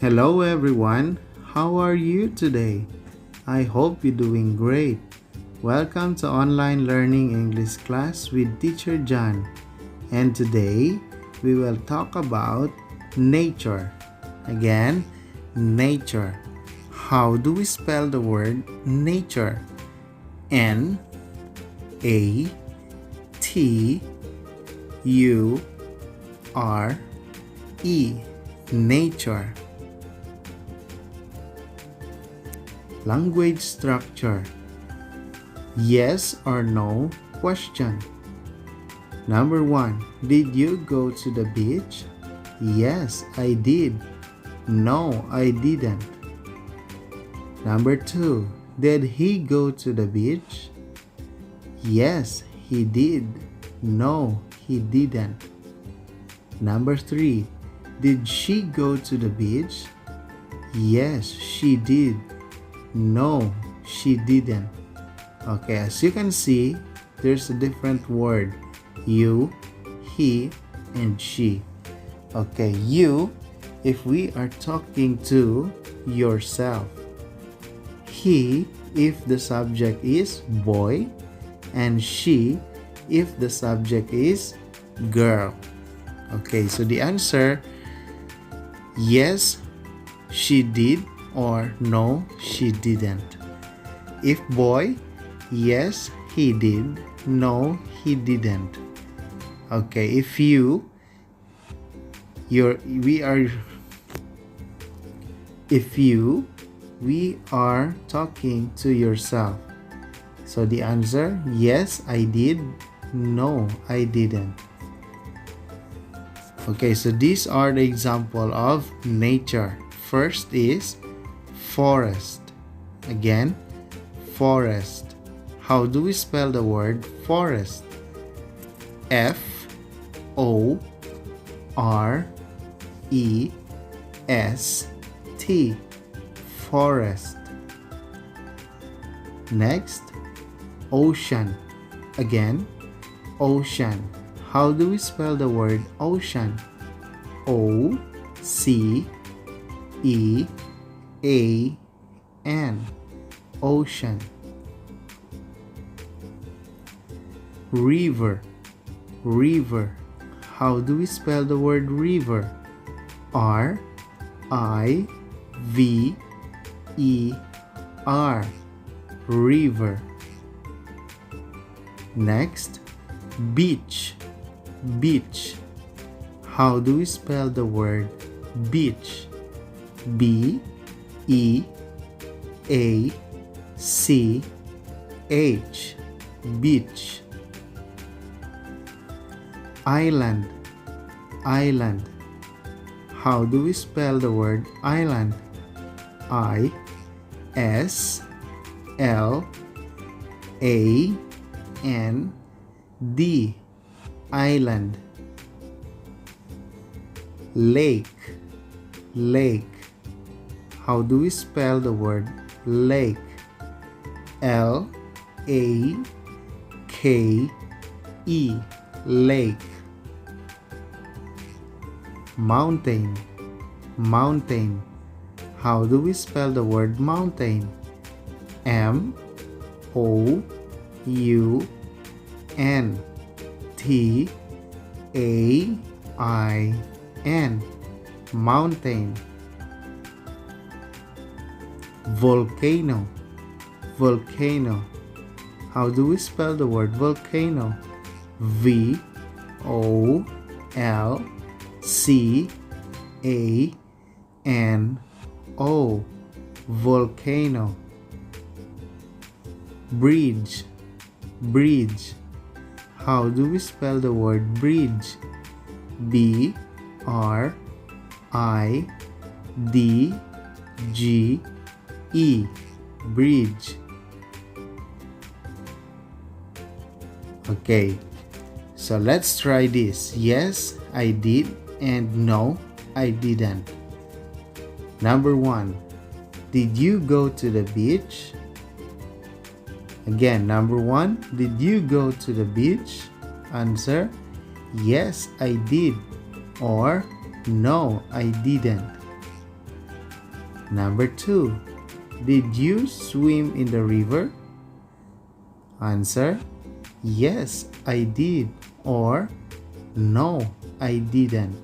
Hello everyone, how are you today? I hope you're doing great. Welcome to Online Learning English class with Teacher John. And today we will talk about nature. Again, nature. How do we spell the word nature? N A T U R E. Nature. Language structure. Yes or no question. Number 1. Did you go to the beach? Yes, I did. No, I didn't. Number 2. Did he go to the beach? Yes, he did. No, he didn't. Number 3. Did she go to the beach? Yes, she did. No, she didn't. Okay, as you can see, there's a different word. You, he, and she. Okay, you, if we are talking to yourself. He, if the subject is boy. And she, if the subject is girl. Okay, so the answer, yes, she did. Or no, she didn't. If boy, yes, he did. No, he didn't. Okay, if we are talking to yourself. So the answer, yes, I did. No, I didn't. Okay, so these are the example of nature. First is forest. Again, forest. How do we spell the word forest? F-O-R-E-S-T. Forest. Next, ocean. Again, ocean. How do we spell the word ocean? O-C-E-A-N. Ocean. River. River. How do we spell the word river? R-I-V-E-R. River. Next, beach. Beach. How do we spell the word beach? B-E-A-C-H. Beach. Island. Island. How do we spell the word island? I-S-L-A-N-D. Island. Lake. Lake. How do we spell the word lake? L-A-K-E. Lake. Mountain. Mountain. How do we spell the word mountain? M-O-U-N. T-A-I-N. Mountain. Volcano. Volcano. How do we spell the word volcano? V-O-L-C-A-N-O. Volcano. Bridge. Bridge. How do we spell the word bridge? B-R-I-D-G-E. Bridge. Okay, so let's try this. Yes, I did, and no, I didn't. Number 1. Did you go to the beach? Again, number 1. Did you go to the beach? Answer, yes, I did. Or, no, I didn't. Number 2. Did you swim in the river? Answer: yes, I did, or no, I didn't.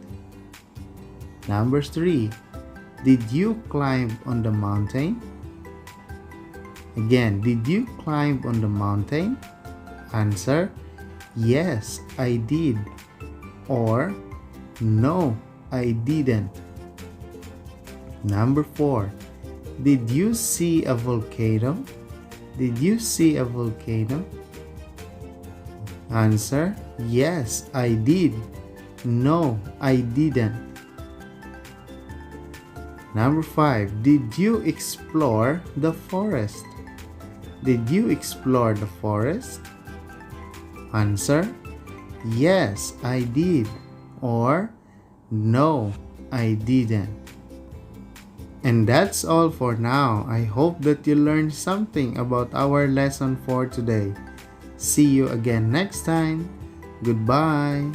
Number 3. Did you climb on the mountain? Again, did you climb on the mountain? Answer: yes, I did, or no, I didn't. Number 4. Did you see a volcano? Did you see a volcano? Answer: yes, I did. No, I didn't. Number 5. Did you explore the forest? Did you explore the forest? Answer: yes, I did, or no, I didn't. And that's all for now. I hope that you learned something about our lesson for today. See you again next time. Goodbye.